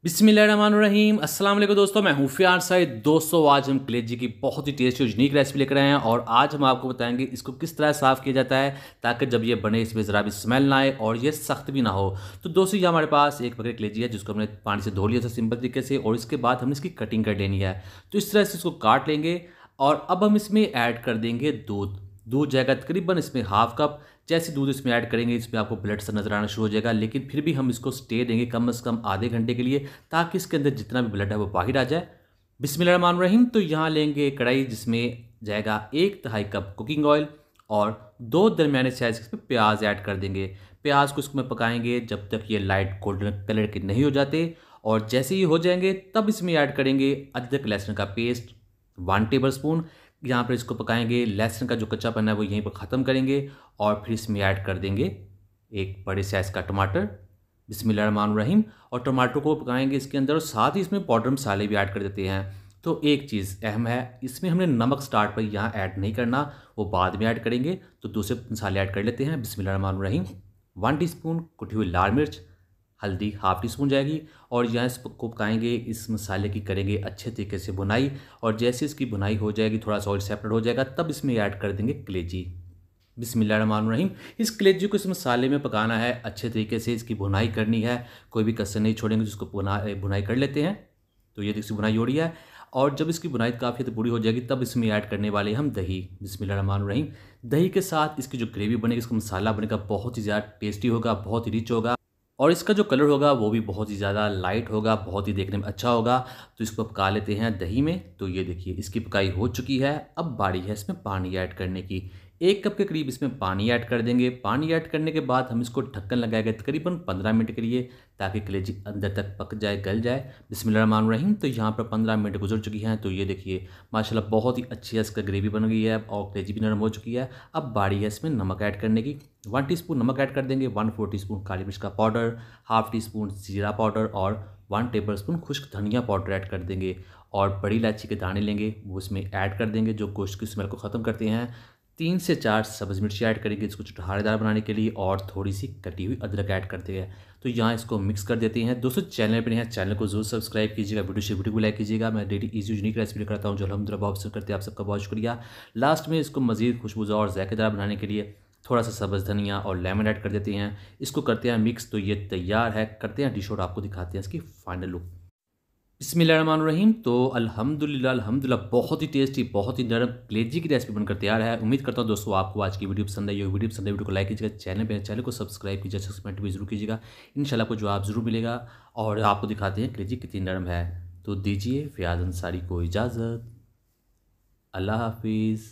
बिस्मिल्लाहिर्रहमानिर्रहीम। अस्सलाम वालेकुम दोस्तों, मैं हूँ फ़ियार साइद। दोस्तों आज हम कलेजी की बहुत ही टेस्टी और यूनिक रेसिपी लेकर आए हैं और आज हम आपको बताएंगे इसको किस तरह साफ़ किया जाता है ताकि जब ये बने इसमें ज़रा भी स्मेल ना आए और ये सख्त भी ना हो। तो दोस्तों ये हमारे पास एक बकरे कलेजी है जिसको हमने पानी से धो लिया था सिंपल तरीके से और इसके बाद हमने इसकी कटिंग कर लेनी है। तो इस तरह से इसको काट लेंगे और अब हम इसमें ऐड कर देंगे दूध। दूध जाएगा तकरीबन इसमें हाफ कप। जैसे दूध इसमें ऐड करेंगे इसमें आपको ब्लड सा नज़र आना शुरू हो जाएगा, लेकिन फिर भी हम इसको स्टे देंगे कम से कम आधे घंटे के लिए ताकि इसके अंदर जितना भी ब्लड है वो बाहर आ जाए। बिस्मिल्लाहिर्रहमानिर्रहीम। तो यहाँ लेंगे कढ़ाई जिसमें जाएगा 1/2 कप कुकिंग ऑयल और 2 दरमियाने साइज़ इसमें प्याज ऐड कर देंगे। प्याज को इसमें पकाएंगे जब तक ये लाइट गोल्डन कलर के नहीं हो जाते और जैसे ही हो जाएंगे तब इसमें ऐड करेंगे अदरक लहसुन का पेस्ट 1 टेबल स्पून। यहाँ पर इसको पकाएंगे, लहसुन का जो कच्चापन है वो यहीं पर ख़त्म करेंगे और फिर इसमें ऐड कर देंगे एक बड़े साइज़ का टमाटर। बिस्मिल्लाहिर्रहमानिर्रहीम। और टमाटर को पकाएंगे इसके अंदर और साथ ही इसमें पाउडर मसाले भी ऐड कर देते हैं। तो एक चीज़ अहम है, इसमें हमने नमक स्टार्ट पर यहाँ ऐड नहीं करना, वो बाद में ऐड करेंगे। तो दूसरे मसाले ऐड कर लेते हैं। बिस्मिल्लाहिर्रहमानिर्रहीम। 1 टीस्पून कुटी हुई लाल मिर्च, हल्दी हाफ टी स्पून जाएगी और यहाँ इसको पकाएंगे। इस मसाले की करेंगे अच्छे तरीके से भुनाई और जैसे इसकी भुनाई हो जाएगी, थोड़ा सा ऑयल सेपरेट हो जाएगा, तब इसमें ऐड कर देंगे कलेजी। बिस्मिल्लाहिर्रहमानिर्रहीम। इस कलेजी को इस मसाले में पकाना है, अच्छे तरीके से इसकी भुनाई करनी है, कोई भी कसर नहीं छोड़ेंगे। जिसको भुनाई कर लेते हैं। तो ये इसकी भुनाई हो रही है और जब इसकी भुनाई काफ़ी हद पूरी हो जाएगी तब इसमें ऐड करने वाले हम दही। बिस्मिल्लाहिर्रहमानिर्रहीम। दही के साथ इसकी जो ग्रेवी बनेगी, इसका मसाला बनेगा, बहुत ही ज़्यादा टेस्टी होगा, बहुत ही रिच होगा और इसका जो कलर होगा वो भी बहुत ही ज़्यादा लाइट होगा, बहुत ही देखने में अच्छा होगा। तो इसको पका लेते हैं दही में। तो ये देखिए इसकी पकाई हो चुकी है। अब बारी है इसमें पानी ऐड करने की। 1 कप के करीब इसमें पानी ऐड कर देंगे। पानी ऐड करने के बाद हम इसको ढक्कन लगाएंगे तकरीबन 15 मिनट के लिए ताकि कलेजी अंदर तक पक जाए, गल जाए। बिस्मिल्लाहिर्रहमानिर्रहीम। तो यहाँ पर 15 मिनट गुजर चुकी हैं। तो ये देखिए माशाल्लाह बहुत ही अच्छी इसका ग्रेवी बन गई है और कलेजी भी नरम हो चुकी है। अब बारी है इसमें नमक ऐड करने की। 1 टीस्पून नमक ऐड कर देंगे, 1/4 टीस्पून काली मिर्च का पाउडर, हाफ टी स्पून जीरा पाउडर और 1 टेबल स्पून खुश्क धनिया पाउडर ऐड कर देंगे और बड़ी इलायची के दाने लेंगे वो इसमें ऐड कर देंगे जो गोश्त की स्मेल को ख़त्म करते हैं। 3 से 4 सब्ज़ मिर्ची ऐड करेंगे इसको चटखारेदार बनाने के लिए और थोड़ी सी कटी हुई अदरक ऐड करते हैं। तो यहाँ इसको मिक्स कर देते हैं। दोस्तों चैनल पर हैं, चैनल को जरूर सब्सक्राइब कीजिएगा, वीडियो को लाइक कीजिएगा। मैं डेली इजी यूनिक रेसिपी करता हूँ जो अल्हम्दुलिल्लाह बहुत पसंद करते हैं। आप सबका बहुत शुक्रिया। लास्ट में इसको मज़ीद खुशबूदार और ज़ायकेदार बनाने के लिए थोड़ा सा सब्ज़ धनिया और लेमन ऐड कर देते हैं। इसको करते हैं मिक्स। तो ये तैयार है। करते हैं डिश और आपको दिखाते हैं इसकी फाइनल लुक। बिस्मिल्लाहिर्रहमानिर्रहीम। तो अल्हम्दुलिल्लाह बहुत ही टेस्टी, बहुत ही नरम कलेजी की रेसिपी बनकर तैयार है। उम्मीद करता हूँ दोस्तों आपको आज की वीडियो पसंद आई हो। वीडियो को लाइक कीजिएगा, चैनल को सब्सक्राइब कीजिएगा, सब्सक्राइब भी जरूर कीजिएगा। इंशाल्लाह आपको जवाब ज़रूर मिलेगा और आपको दिखाते हैं कलेजी कितनी नरम है। तो दीजिए फ़ियाज़ अंसारी को इजाज़त। अल्लाह हाफिज़।